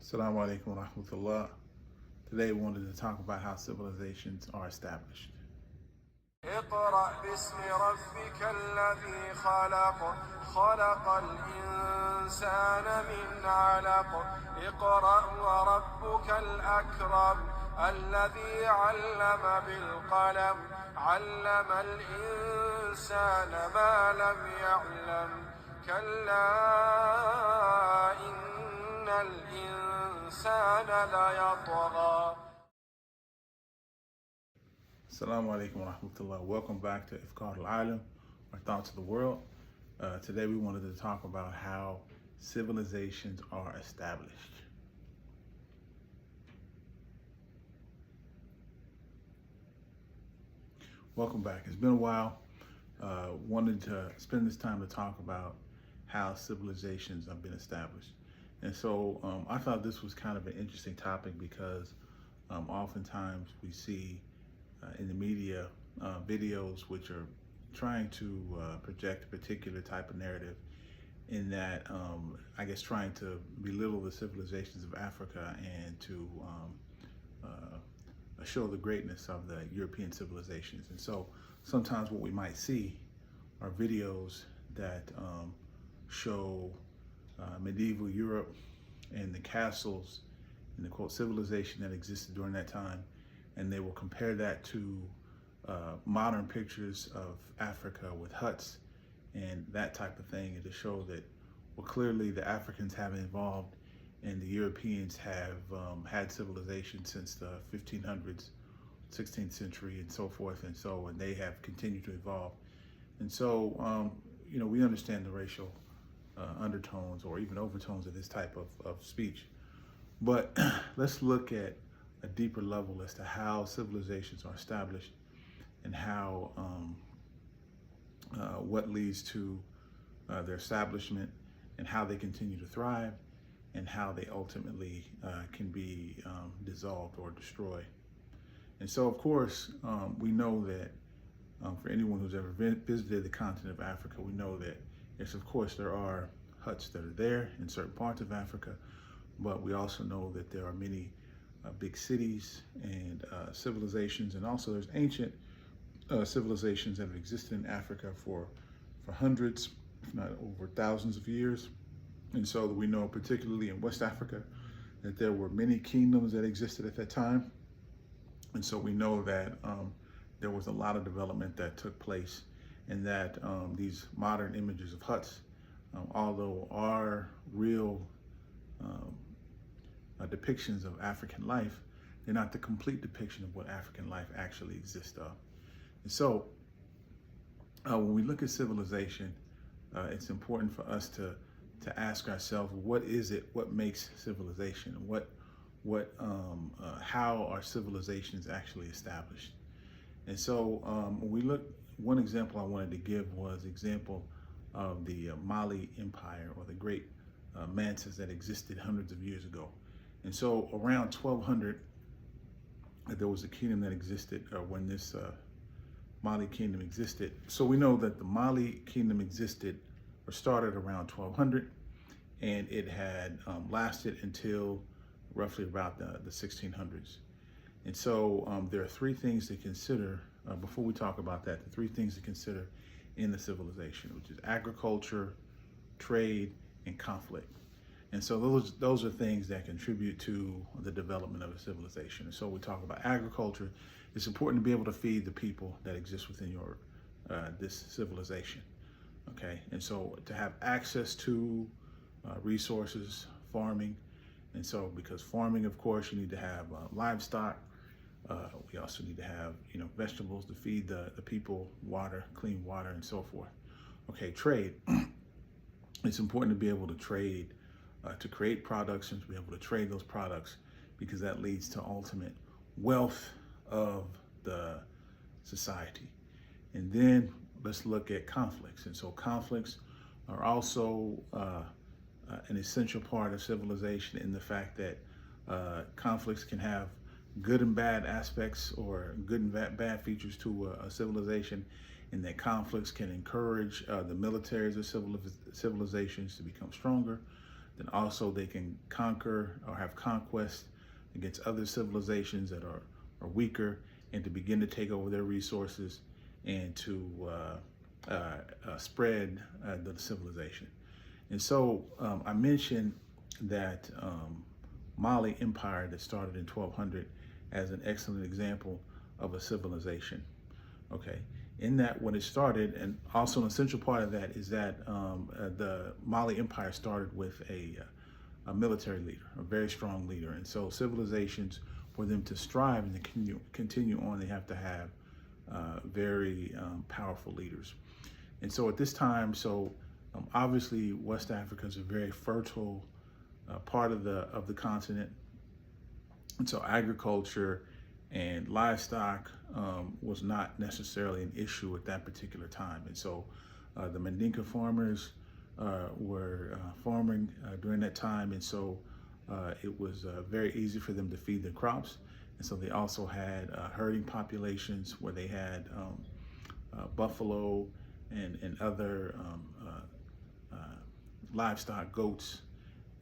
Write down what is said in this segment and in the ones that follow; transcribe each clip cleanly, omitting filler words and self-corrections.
Assalamu alaikum wa rahmatullah. Today we wanted to talk about how civilizations are established. اقرأ باسم ربك الذي خلق خلق الإنسان من علق اقرأ وربك الأكرم الذي علم بالقلم علم الإنسان ما لم يعلم كلا إن الإنسان ليطغى. Assalamu alaikum wa rahmatullah. Welcome back to Ifkar al-Alam, our thoughts of the world. Today we wanted to talk about how civilizations are established. Welcome back. It's been a while. Wanted to spend this time to talk about how civilizations have been established. And so I thought this was kind of an interesting topic because oftentimes we see in the media videos which are trying to project a particular type of narrative in that, I guess, trying to belittle the civilizations of Africa and to show the greatness of the European civilizations. And so sometimes what we might see are videos that show medieval Europe and the castles and the quote civilization that existed during that time, and they will compare that to modern pictures of Africa with huts and that type of thing, and to show that, well, clearly the Africans haven't evolved and the Europeans have had civilization since the 1500s, 16th century and so forth, and they have continued to evolve. And so, we understand the racial undertones or even overtones of this type of speech, but let's look at a deeper level as to how civilizations are established and how what leads to their establishment and how they continue to thrive and how they ultimately can be dissolved or destroyed. And so, of course, we know that for anyone who's ever visited the continent of Africa, we know that, yes, of course, there are huts that are there in certain parts of Africa, but we also know that there are many big cities and civilizations, and also there's ancient civilizations that have existed in Africa for hundreds, if not over thousands of years. And so we know, particularly in West Africa, that there were many kingdoms that existed at that time. And so we know that there was a lot of development that took place, and that these modern images of huts, although are real depictions of African life, they're not the complete depiction of what African life actually exists of. And so when we look at civilization, it's important for us to ask ourselves, what is it, what makes civilization? How are civilizations actually established? And so when we look, one example I wanted to give was the example of the Mali Empire, or the great manses that existed hundreds of years ago. And so around 1200, there was a kingdom that existed when this Mali kingdom existed. So we know that the Mali kingdom existed or started around 1200, and it had lasted until roughly about the 1600s. And so there are three things to consider before we talk about that. The three things to consider in the civilization, which is agriculture, trade, and conflict. And so those are things that contribute to the development of a civilization. And so we talk about agriculture. It's important to be able to feed the people that exist within your this civilization. Okay, and so to have access to resources, farming, and so because farming, of course, you need to have livestock. We also need to have vegetables to feed the people, water, clean water, and so forth. Okay, trade. It's important to be able to trade, to create products and to be able to trade those products, because that leads to ultimate wealth of the society. And then let's look at conflicts. And so conflicts are also an essential part of civilization, in the fact that conflicts can have good and bad aspects, or good and bad features to a civilization, and that conflicts can encourage the militaries of civilizations to become stronger. then also they can conquer or have conquest against other civilizations that are weaker, and to begin to take over their resources and to spread the civilization. And so I mentioned that Mali Empire that started in 1200 as an excellent example of a civilization. Okay, in that when it started, and also an essential part of that is that the Mali Empire started with a military leader, a very strong leader. And so civilizations, for them to strive and to continue on, they have to have very powerful leaders. And so at this time, obviously West Africa is a very fertile part of the continent. And so agriculture and livestock was not necessarily an issue at that particular time. And so the Mandinka farmers were farming during that time. And so it was very easy for them to feed their crops. And so they also had herding populations where they had buffalo and other livestock, goats,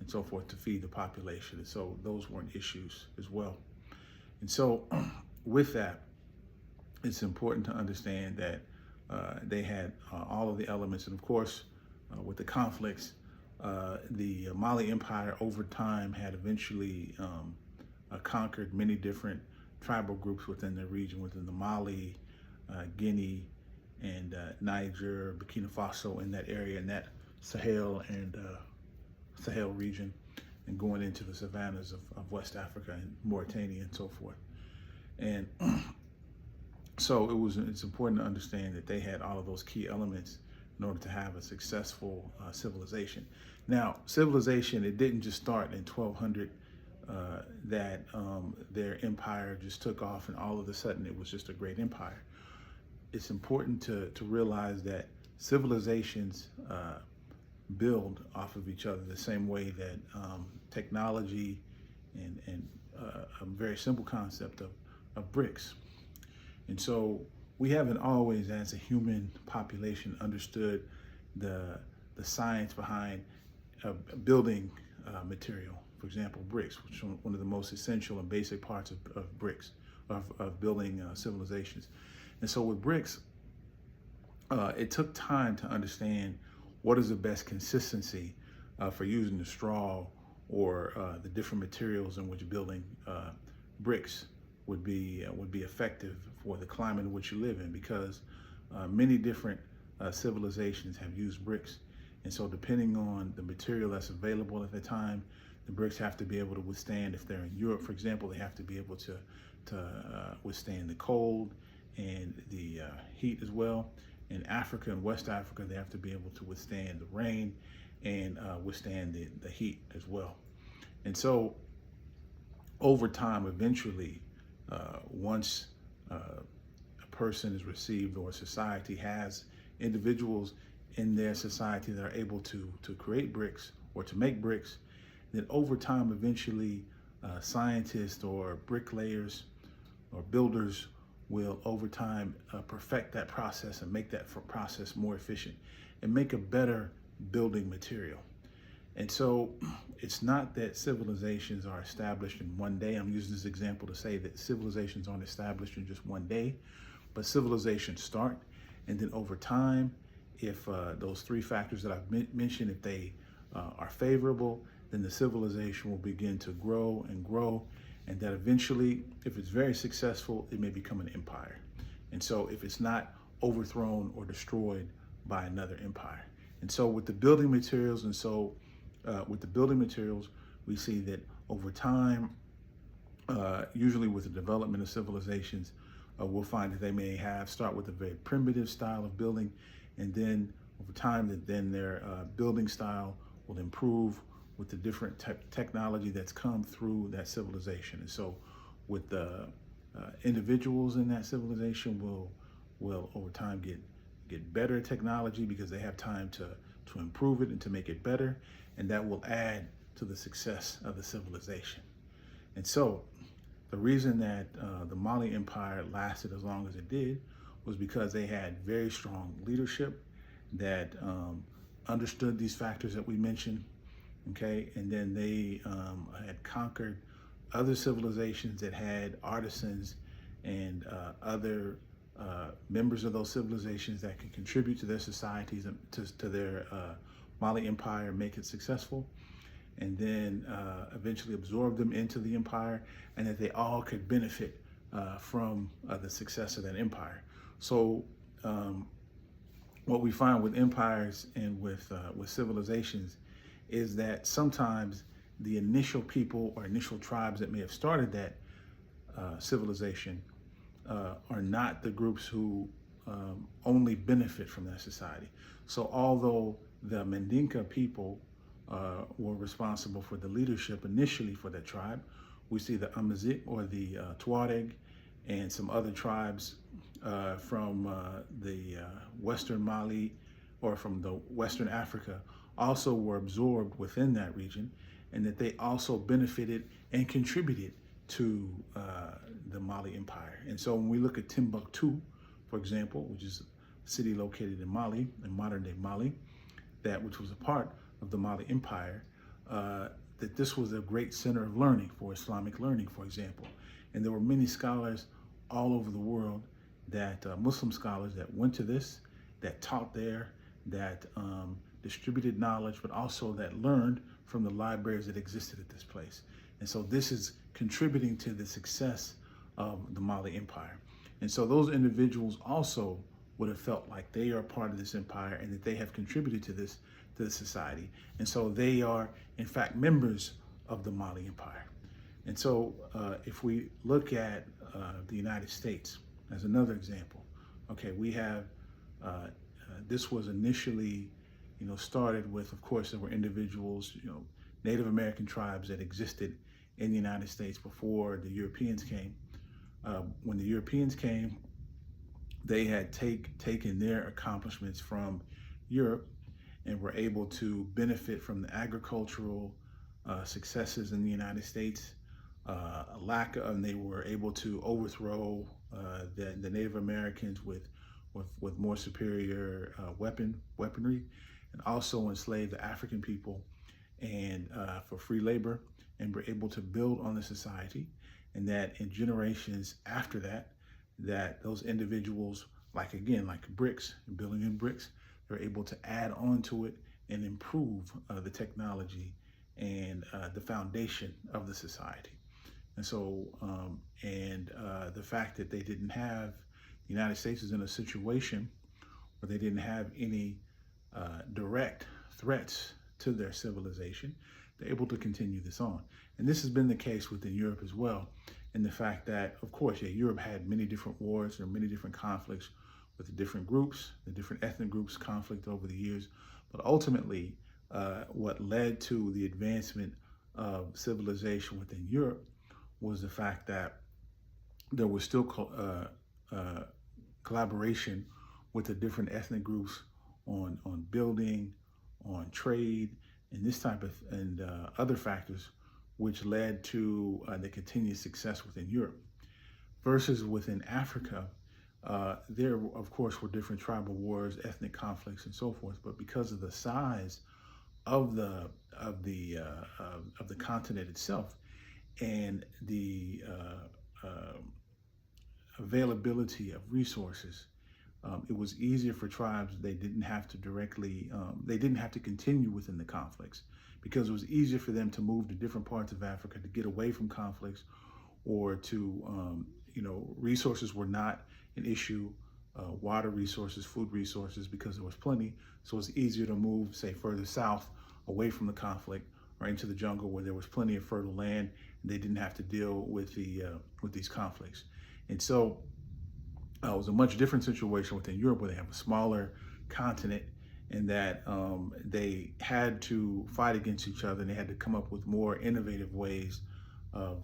and so forth, to feed the population. And so those weren't issues as well. And so with that, it's important to understand that they had all of the elements. And of course, with the conflicts, the Mali Empire over time had eventually conquered many different tribal groups within the region, within the Mali, Guinea, and Niger, Burkina Faso, in that area, in that Sahel and Sahel region, and going into the savannas of West Africa and Mauritania and so forth. And so it's important to understand that they had all of those key elements in order to have a successful civilization. Now, civilization, it didn't just start in 1200 that their empire just took off and all of a sudden it was just a great empire. It's important to realize that civilizations build off of each other the same way that technology and a very simple concept of bricks. And so we haven't always, as a human population, understood the science behind building material. For example, bricks, which are one of the most essential and basic parts of bricks, of building civilizations. And so with bricks, it took time to understand what is the best consistency for using the straw or the different materials in which building bricks would be effective for the climate in which you live in, because many different civilizations have used bricks. And so depending on the material that's available at the time, the bricks have to be able to withstand, if they're in Europe, for example, they have to be able to withstand the cold and the heat as well. In Africa and West Africa, they have to be able to withstand the rain and withstand the heat as well. And so over time, eventually, once a person is received, or a society has individuals in their society that are able to create bricks or to make bricks, then over time, eventually, scientists or bricklayers or builders will over time perfect that process and make that process more efficient and make a better building material. And so it's not that civilizations are established in one day. I'm using this example to say that civilizations aren't established in just one day, but civilizations start, and then over time, if those three factors that I've mentioned, if they are favorable, then the civilization will begin to grow and grow, and that eventually, if it's very successful, it may become an empire. And so if it's not overthrown or destroyed by another empire. And so with the building materials, we see that over time, usually with the development of civilizations, we'll find that they may start with a very primitive style of building, and then over time, then their building style will improve with the different technology that's come through that civilization. And so with the individuals in that civilization will over time get better technology because they have time to improve it and to make it better, and that will add to the success of the civilization. And so the reason that the Mali Empire lasted as long as it did was because they had very strong leadership that understood these factors that we mentioned, okay? And then they had conquered other civilizations that had artisans and other members of those civilizations that could contribute to their societies and to their Mali Empire, make it successful, and then eventually absorb them into the empire, and that they all could benefit from the success of that empire. So what we find with empires and with civilizations is that sometimes the initial people or initial tribes that may have started that civilization are not the groups who only benefit from that society. So although the Mandinka people were responsible for the leadership initially for that tribe, we see the Amazigh or the Tuareg and some other tribes from the Western Mali or from the Western Africa also were absorbed within that region, and that they also benefited and contributed to the Mali Empire. And so when we look at Timbuktu, for example, which is a city located in Mali, in modern day Mali, which was a part of the Mali Empire, that this was a great center of learning for Islamic learning, for example. And there were many scholars all over the world, that Muslim scholars that went to this, that taught there, that distributed knowledge, but also that learned from the libraries that existed at this place. And so this is contributing to the success of the Mali Empire. And so those individuals also would have felt like they are part of this empire and that they have contributed to the society. And so they are, in fact, members of the Mali Empire. And so if we look at the United States as another example, okay, we have, this was initially, started with, of course, there were individuals, Native American tribes that existed in the United States before the Europeans came. When the Europeans came, they had taken their accomplishments from Europe and were able to benefit from the agricultural successes in the United States. And they were able to overthrow the Native Americans with more superior weaponry, and also enslave the African people and for free labor, and were able to build on the society. And that in generations after that, that those individuals, like bricks, building in bricks, they're able to add on to it and improve the technology and the foundation of the society. And so, the fact that they didn't have, the United States is in a situation where they didn't have any direct threats to their civilization, they're able to continue this on. And this has been the case within Europe as well, in the fact that, of course, Europe had many different wars or many different conflicts with the different groups, the different ethnic groups, conflict over the years. But ultimately, what led to the advancement of civilization within Europe was the fact that there was still collaboration with the different ethnic groups on building, on trade, and this type of other factors, which led to the continued success within Europe. Versus within Africa, there of course were different tribal wars, ethnic conflicts, and so forth. But because of the size of the continent itself and the availability of resources, it was easier for tribes. They didn't have to continue within the conflicts, because it was easier for them to move to different parts of Africa to get away from conflicts, or to, resources were not an issue, water resources, food resources, because there was plenty. So it's easier to move, say, further south, away from the conflict, or into the jungle where there was plenty of fertile land, and they didn't have to deal with these conflicts. And so it was a much different situation within Europe, where they have a smaller continent, and that they had to fight against each other, and they had to come up with more innovative ways of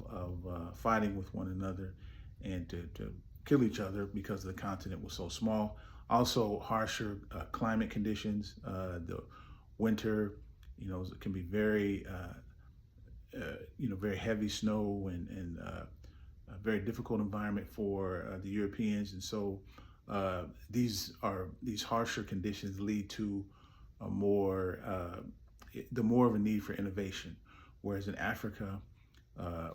fighting with one another and to kill each other, because the continent was so small. Also, harsher climate conditions. The winter, can be very, very heavy snow and a very difficult environment for the Europeans. And so these harsher conditions lead to a more the more of a need for innovation. Whereas in Africa,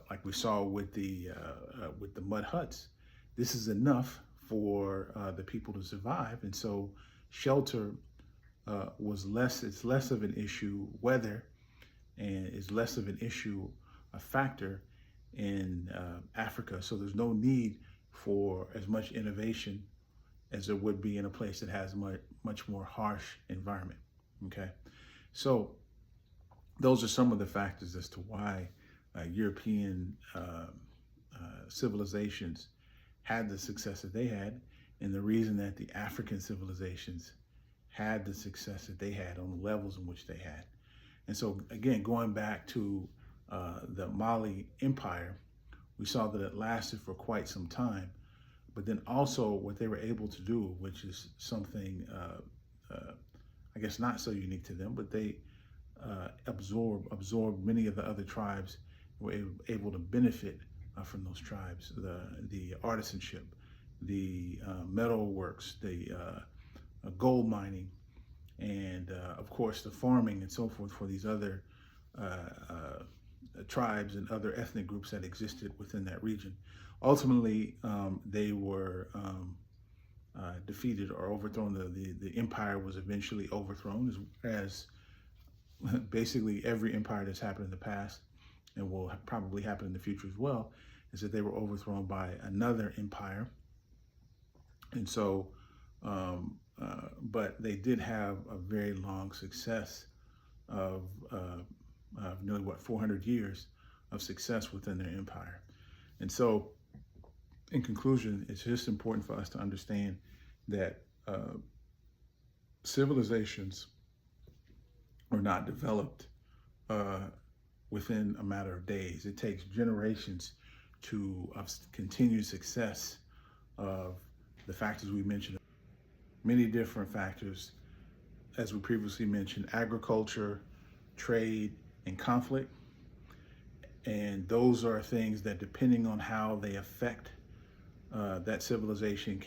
like we saw with the mud huts, this is enough for the people to survive, and so shelter was less. It's less of an issue. Weather and is less of an issue, a factor in Africa. So there's no need for as much innovation as there would be in a place that has much more harsh environment. Okay, so those are some of the factors as to why European civilizations had the success that they had, and the reason that the African civilizations had the success that they had on the levels in which they had. And so again, going back to the Mali Empire, we saw that it lasted for quite some time, but then also what they were able to do, which is something I guess not so unique to them, but they absorbed many of the other tribes, were able to benefit from those tribes, the artisanship, the metal works, the gold mining, and of course the farming and so forth for these other tribes and other ethnic groups that existed within that region. Ultimately, they were defeated or overthrown. The empire was eventually overthrown, as basically every empire that's happened in the past and will probably happen in the future as well, is that they were overthrown by another empire. And so, but they did have a very long success of nearly 400 years of success within their empire. And so, in conclusion, it's just important for us to understand that civilizations are not developed within a matter of days. It takes generations to continued success of the factors we mentioned. Many different factors, as we previously mentioned: agriculture, trade, and conflict. And those are things that, depending on how they affect that civilization,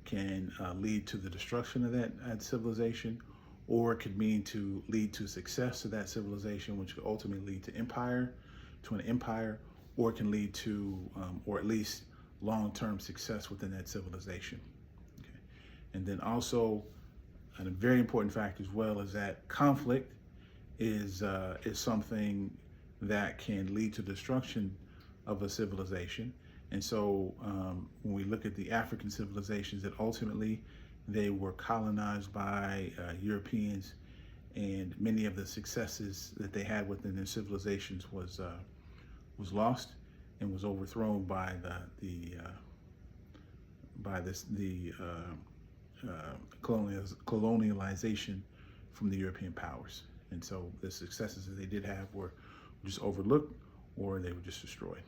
can lead to the destruction of that civilization, or it could mean to lead to success of that civilization, which could ultimately lead to an empire, or it can lead to, or at least long-term success within that civilization. Okay. And then also, and a very important factor as well, is that conflict is something that can lead to destruction of a civilization. And so when we look at the African civilizations, that ultimately they were colonized by Europeans, and many of the successes that they had within their civilizations was lost and was overthrown by colonialization from the European powers. And so the successes that they did have were just overlooked, or they were just destroyed.